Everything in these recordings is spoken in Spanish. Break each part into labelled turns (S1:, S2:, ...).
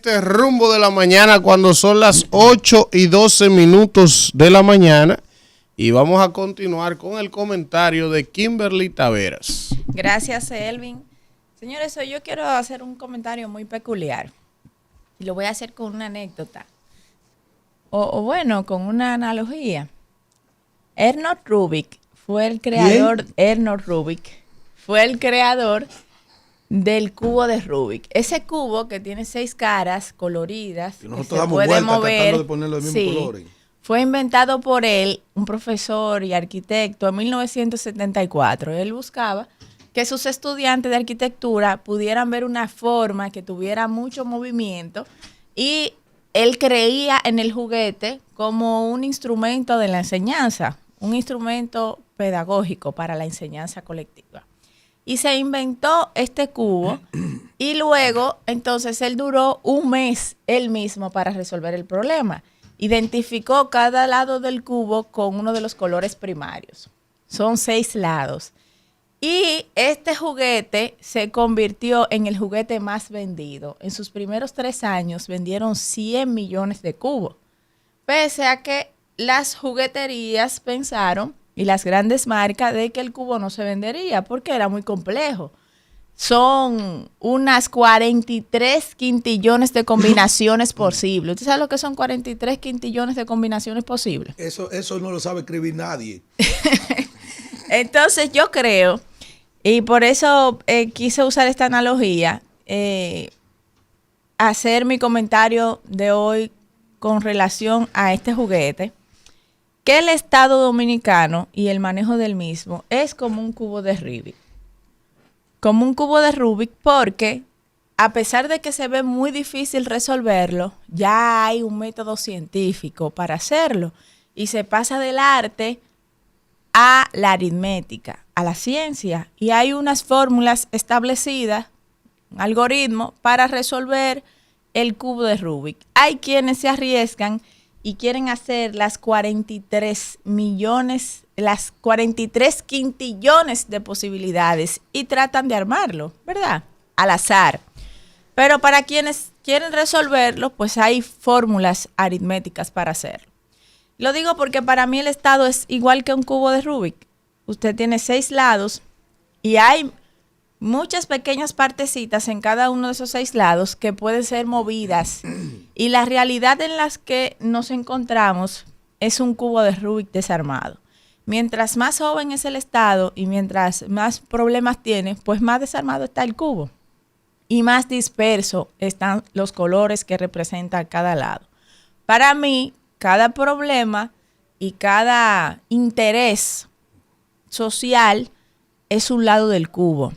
S1: este rumbo de la mañana cuando son las 8:12 de la mañana. Y vamos a continuar con el comentario de Kimberly Taveras.
S2: Gracias, Elvin. Señores, hoy yo quiero hacer un comentario muy peculiar. Y lo voy a hacer con una anécdota. O bueno, con una analogía. Ernest Rubik fue el creador. Ernest Rubik fue el creador del cubo de Rubik. Ese cubo que tiene 6 caras coloridas, que se puede mover,
S3: de ponerle los mismos colores.
S2: fue inventado por él, un profesor y arquitecto, en 1974. Él buscaba que sus estudiantes de arquitectura pudieran ver una forma que tuviera mucho movimiento, y él creía en el juguete como un instrumento de la enseñanza, un instrumento pedagógico para la enseñanza colectiva. Y se inventó este cubo y luego, entonces, él duró un mes él mismo para resolver el problema. Identificó cada lado del cubo con uno de los colores primarios. Son 6 lados. Y este juguete se convirtió en el juguete más vendido. En sus primeros 3 años vendieron 100 millones de cubos. Pese a que las jugueterías pensaron, y las grandes marcas, de que el cubo no se vendería porque era muy complejo. Son unas 43 quintillones de combinaciones posibles. ¿Usted sabe lo que son 43 quintillones de combinaciones posibles?
S3: Eso no lo sabe escribir nadie.
S2: Entonces yo creo, y por eso quise usar esta analogía, hacer mi comentario de hoy con relación a este juguete, que el Estado Dominicano y el manejo del mismo es como un cubo de Rubik. Como un cubo de Rubik, porque a pesar de que se ve muy difícil resolverlo, ya hay un método científico para hacerlo. Y se pasa del arte a la aritmética, a la ciencia. Y hay unas fórmulas establecidas, un algoritmo, para resolver el cubo de Rubik. Hay quienes se arriesgan y quieren hacer las 43 quintillones de posibilidades y tratan de armarlo, ¿verdad? Al azar. Pero para quienes quieren resolverlo, pues hay fórmulas aritméticas para hacerlo. Lo digo porque para mí el estado es igual que un cubo de Rubik. Usted tiene 6 lados y hay muchas pequeñas partecitas en cada uno de esos 6 lados que pueden ser movidas. Y la realidad en la que nos encontramos es un cubo de Rubik desarmado. Mientras más joven es el estado y mientras más problemas tiene, pues más desarmado está el cubo. Y más disperso están los colores que representa cada lado. Para mí, cada problema y cada interés social es un lado del cubo.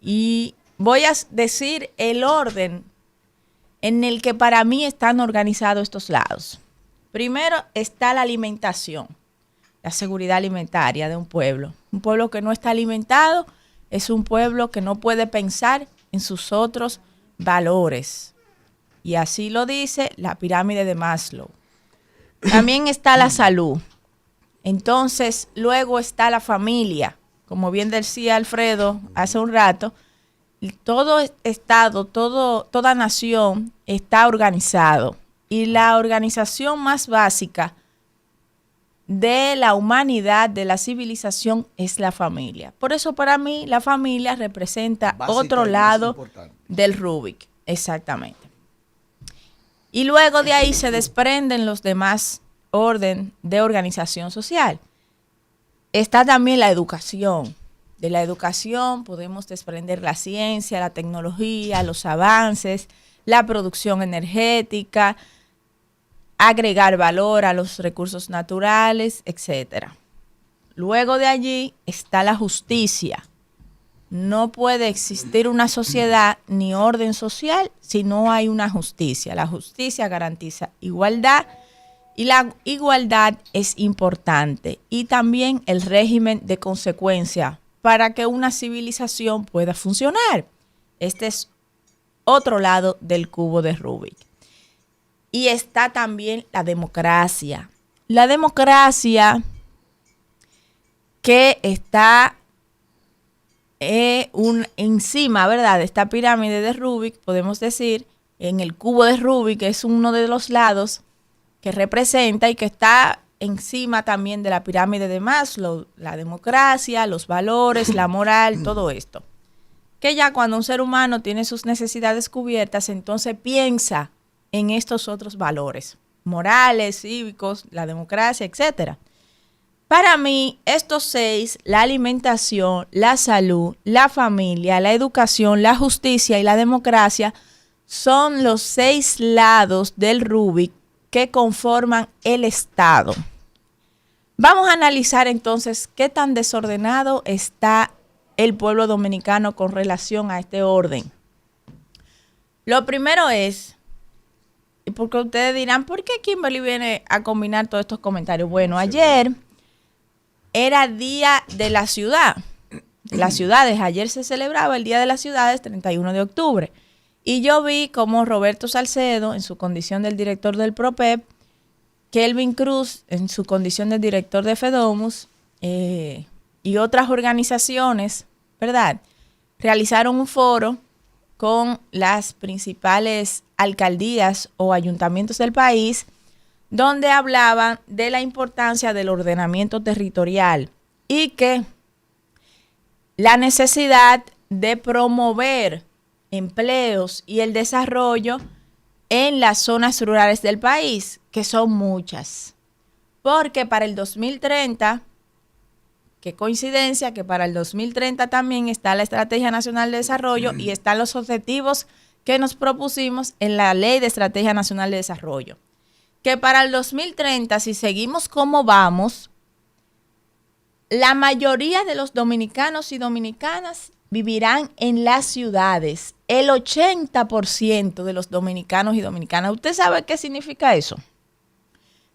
S2: Y voy a decir el orden en el que para mí están organizados estos lados. Primero está la alimentación, la seguridad alimentaria de un pueblo. Un pueblo que no está alimentado es un pueblo que no puede pensar en sus otros valores. Y así lo dice la pirámide de Maslow. También está la salud. Entonces, luego está la familia. Como bien decía Alfredo hace un rato, todo estado, toda nación está organizado. Y la organización más básica de la humanidad, de la civilización, es la familia. Por eso para mí la familia representa básica, otro lado del Rubik. Exactamente. Y luego de ahí se desprenden los demás orden de organización social. Está también la educación. De la educación podemos desprender la ciencia, la tecnología, los avances, la producción energética, agregar valor a los recursos naturales, etc. Luego de allí está la justicia. No puede existir una sociedad ni orden social si no hay una justicia. La justicia garantiza igualdad y la igualdad es importante. Y también el régimen de consecuencia para que una civilización pueda funcionar. Este es otro lado del cubo de Rubik. Y está también la democracia. La democracia que está encima, ¿verdad?, de esta pirámide de Rubik, podemos decir en el cubo de Rubik, que es uno de los lados que representa y que está encima también de la pirámide de Maslow, la democracia, los valores, la moral, todo esto. Que ya cuando un ser humano tiene sus necesidades cubiertas, entonces piensa en estos otros valores, morales, cívicos, la democracia, etcétera. Para mí, estos 6, la alimentación, la salud, la familia, la educación, la justicia y la democracia, son los 6 lados del Rubik que conforman el Estado. Vamos a analizar entonces qué tan desordenado está el pueblo dominicano con relación a este orden. Lo primero es, porque ustedes dirán, ¿por qué Kimberly viene a combinar todos estos comentarios? Bueno, ayer era Día de la Ciudad, de las ciudades. Ayer se celebraba el Día de las Ciudades, 31 de octubre. Y yo vi como Roberto Salcedo, en su condición del director del PROPEP, Kelvin Cruz, en su condición de director de FEDOMUS, y otras organizaciones, ¿verdad?, realizaron un foro con las principales alcaldías o ayuntamientos del país, donde hablaban de la importancia del ordenamiento territorial y que la necesidad de promover empleos y el desarrollo en las zonas rurales del país, que son muchas. Porque para el 2030, qué coincidencia que para el 2030 también está la Estrategia Nacional de Desarrollo y están los objetivos que nos propusimos en la Ley de Estrategia Nacional de Desarrollo. Que para el 2030, si seguimos como vamos, la mayoría de los dominicanos y dominicanas vivirán en las ciudades. El 80% de los dominicanos y dominicanas. ¿Usted sabe qué significa eso?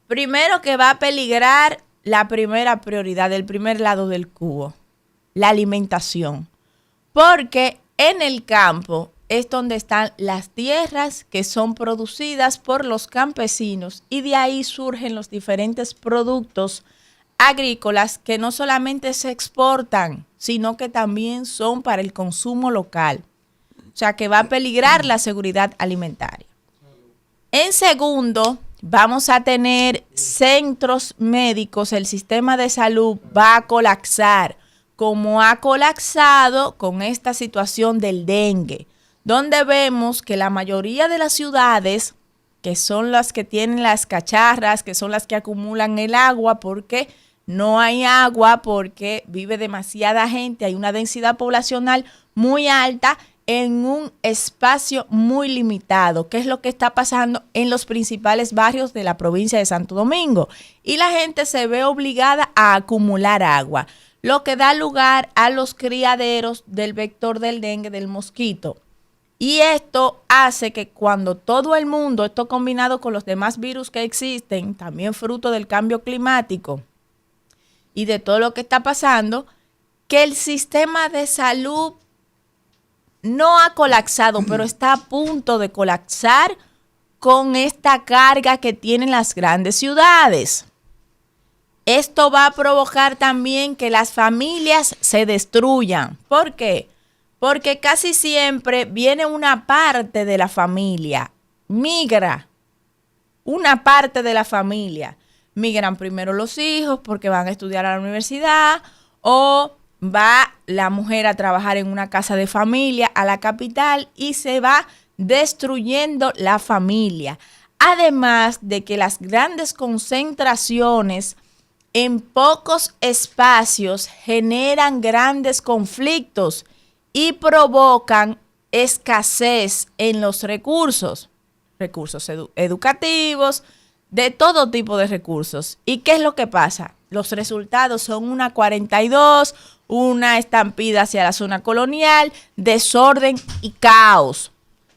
S2: Primero, que va a peligrar la primera prioridad, el primer lado del cubo, la alimentación. Porque en el campo es donde están las tierras que son producidas por los campesinos y de ahí surgen los diferentes productos agrícolas que no solamente se exportan, sino que también son para el consumo local. O sea, que va a peligrar la seguridad alimentaria. En segundo, vamos a tener centros médicos, el sistema de salud va a colapsar, como ha colapsado con esta situación del dengue, donde vemos que la mayoría de las ciudades, que son las que tienen las cacharras, que son las que acumulan el agua, porque no hay agua, porque vive demasiada gente, hay una densidad poblacional muy alta en un espacio muy limitado, que es lo que está pasando en los principales barrios de la provincia de Santo Domingo. Y la gente se ve obligada a acumular agua, lo que da lugar a los criaderos del vector del dengue, del mosquito. Y esto hace que cuando todo el mundo, esto combinado con los demás virus que existen, también fruto del cambio climático y de todo lo que está pasando, que el sistema de salud no ha colapsado, pero está a punto de colapsar con esta carga que tienen las grandes ciudades. Esto va a provocar también que las familias se destruyan. ¿Por qué? Porque casi siempre viene una parte de la familia, migra una parte de la familia. Migran primero los hijos porque van a estudiar a la universidad o va la mujer a trabajar en una casa de familia a la capital y se va destruyendo la familia. Además de que las grandes concentraciones en pocos espacios generan grandes conflictos y provocan escasez en los recursos educativos, de todo tipo de recursos. ¿Y qué es lo que pasa? Los resultados son una 42, una estampida hacia la zona colonial, desorden y caos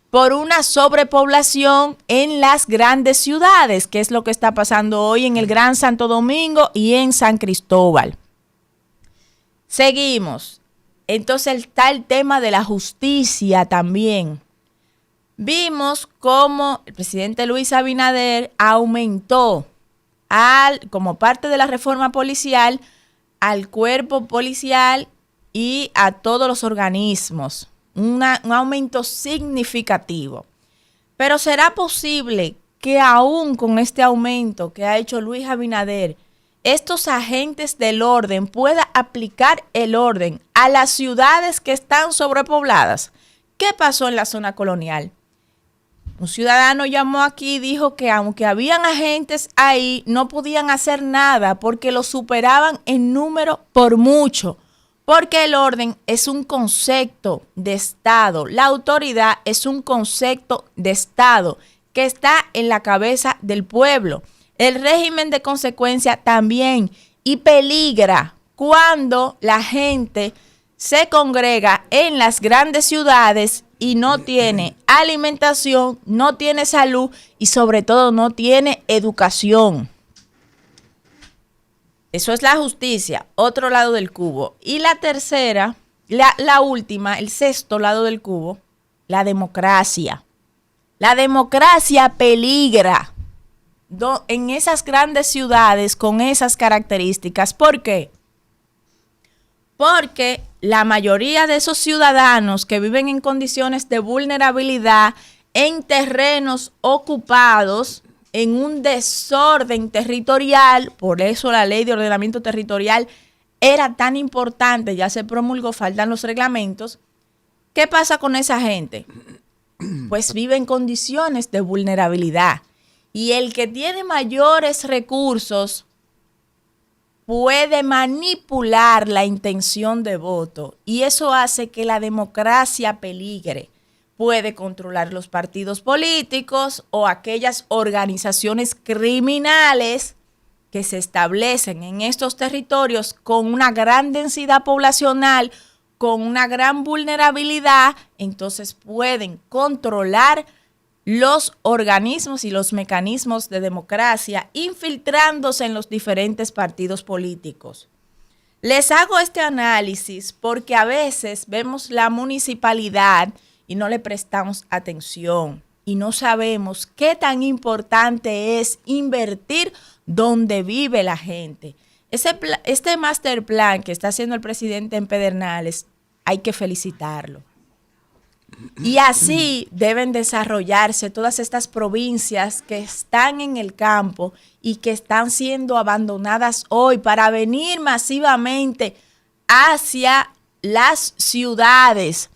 S2: por una sobrepoblación en las grandes ciudades, que es lo que está pasando hoy en el Gran Santo Domingo y en San Cristóbal. Seguimos. Entonces está el tema de la justicia también. Vimos cómo el presidente Luis Abinader aumentó, como parte de la reforma policial, al cuerpo policial y a todos los organismos. Un aumento significativo. Pero ¿será posible que aún con este aumento que ha hecho Luis Abinader, estos agentes del orden puedan aplicar el orden a las ciudades que están sobrepobladas? ¿Qué pasó en la zona colonial? Un ciudadano llamó aquí y dijo que aunque habían agentes ahí, no podían hacer nada porque los superaban en número por mucho. Porque el orden es un concepto de Estado, la autoridad es un concepto de Estado que está en la cabeza del pueblo. El régimen de consecuencia también, y peligra cuando la gente se congrega en las grandes ciudades y no tiene alimentación, no tiene salud y sobre todo no tiene educación. Eso es la justicia, otro lado del cubo. Y la tercera, la última, el sexto lado del cubo, la democracia. La democracia peligra en esas grandes ciudades con esas características. ¿Por qué? Porque la mayoría de esos ciudadanos que viven en condiciones de vulnerabilidad, en terrenos ocupados, en un desorden territorial, por eso la ley de ordenamiento territorial era tan importante, ya se promulgó, faltan los reglamentos. ¿Qué pasa con esa gente? Pues vive en condiciones de vulnerabilidad. Y el que tiene mayores recursos puede manipular la intención de voto. Y eso hace que la democracia peligre. Puede controlar los partidos políticos o aquellas organizaciones criminales que se establecen en estos territorios con una gran densidad poblacional, con una gran vulnerabilidad, entonces pueden controlar los organismos y los mecanismos de democracia, infiltrándose en los diferentes partidos políticos. Les hago este análisis porque a veces vemos la municipalidad y no le prestamos atención y no sabemos qué tan importante es invertir donde vive la gente. Este master plan que está haciendo el presidente en Pedernales, hay que felicitarlo. Y así deben desarrollarse todas estas provincias que están en el campo y que están siendo abandonadas hoy para venir masivamente hacia las ciudades.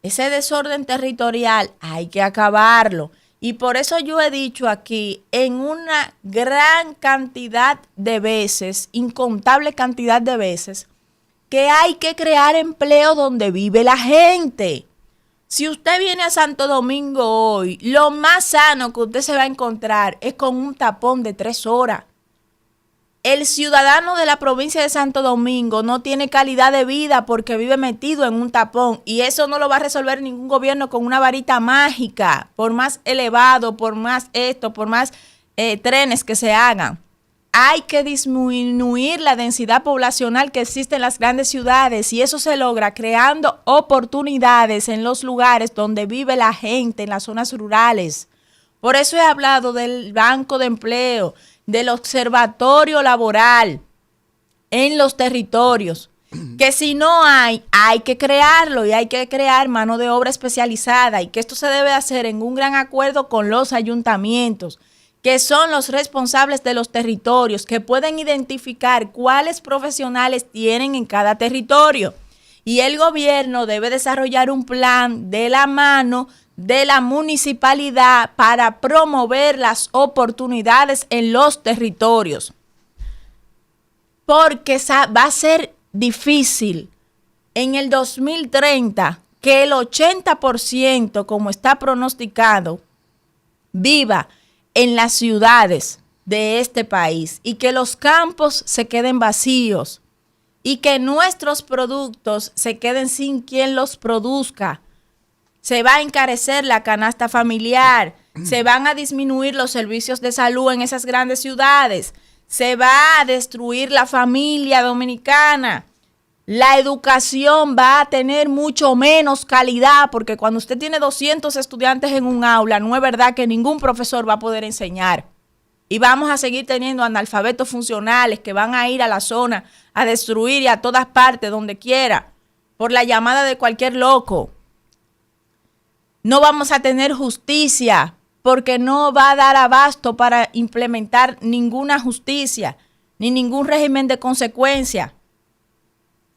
S2: Ese desorden territorial hay que acabarlo. Y por eso yo he dicho aquí en una gran cantidad de veces, incontable cantidad de veces, que hay que crear empleo donde vive la gente. Si usted viene a Santo Domingo hoy, lo más sano que usted se va a encontrar es con un tapón de 3 horas. El ciudadano de la provincia de Santo Domingo no tiene calidad de vida porque vive metido en un tapón y eso no lo va a resolver ningún gobierno con una varita mágica, por más elevado, por más esto, por más trenes que se hagan. Hay que disminuir la densidad poblacional que existe en las grandes ciudades y eso se logra creando oportunidades en los lugares donde vive la gente, en las zonas rurales. Por eso he hablado del banco de empleo, del observatorio laboral en los territorios, que si no hay que crearlo y hay que crear mano de obra especializada y que esto se debe hacer en un gran acuerdo con los ayuntamientos, que son los responsables de los territorios, que pueden identificar cuáles profesionales tienen en cada territorio. Y el gobierno debe desarrollar un plan de la mano de la municipalidad para promover las oportunidades en los territorios. Porque va a ser difícil en el 2030 que el 80%, como está pronosticado, viva en las ciudades de este país y que los campos se queden vacíos y que nuestros productos se queden sin quien los produzca. Se va a encarecer la canasta familiar, se van a disminuir los servicios de salud en esas grandes ciudades, se va a destruir la familia dominicana. La educación va a tener mucho menos calidad porque cuando usted tiene 200 estudiantes en un aula, no es verdad que ningún profesor va a poder enseñar. Y vamos a seguir teniendo analfabetos funcionales que van a ir a la zona a destruir y a todas partes, donde quiera, por la llamada de cualquier loco. No vamos a tener justicia porque no va a dar abasto para implementar ninguna justicia, ni ningún régimen de consecuencia,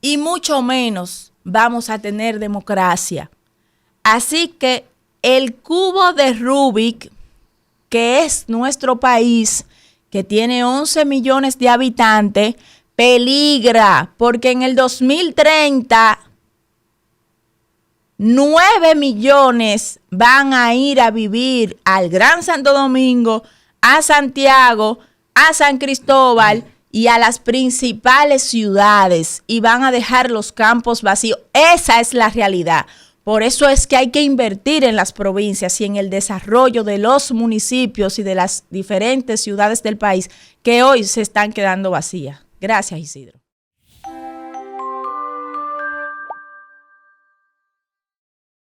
S2: y mucho menos vamos a tener democracia. Así que el cubo de Rubik, que es nuestro país, que tiene 11 millones de habitantes, peligra, porque en el 2030 9 millones van a ir a vivir al Gran Santo Domingo, a Santiago, a San Cristóbal y a las principales ciudades, y van a dejar los campos vacíos. Esa es la realidad. Por eso es que hay que invertir en las provincias y en el desarrollo de los municipios y de las diferentes ciudades del país que hoy se están quedando vacías. Gracias, Isidro.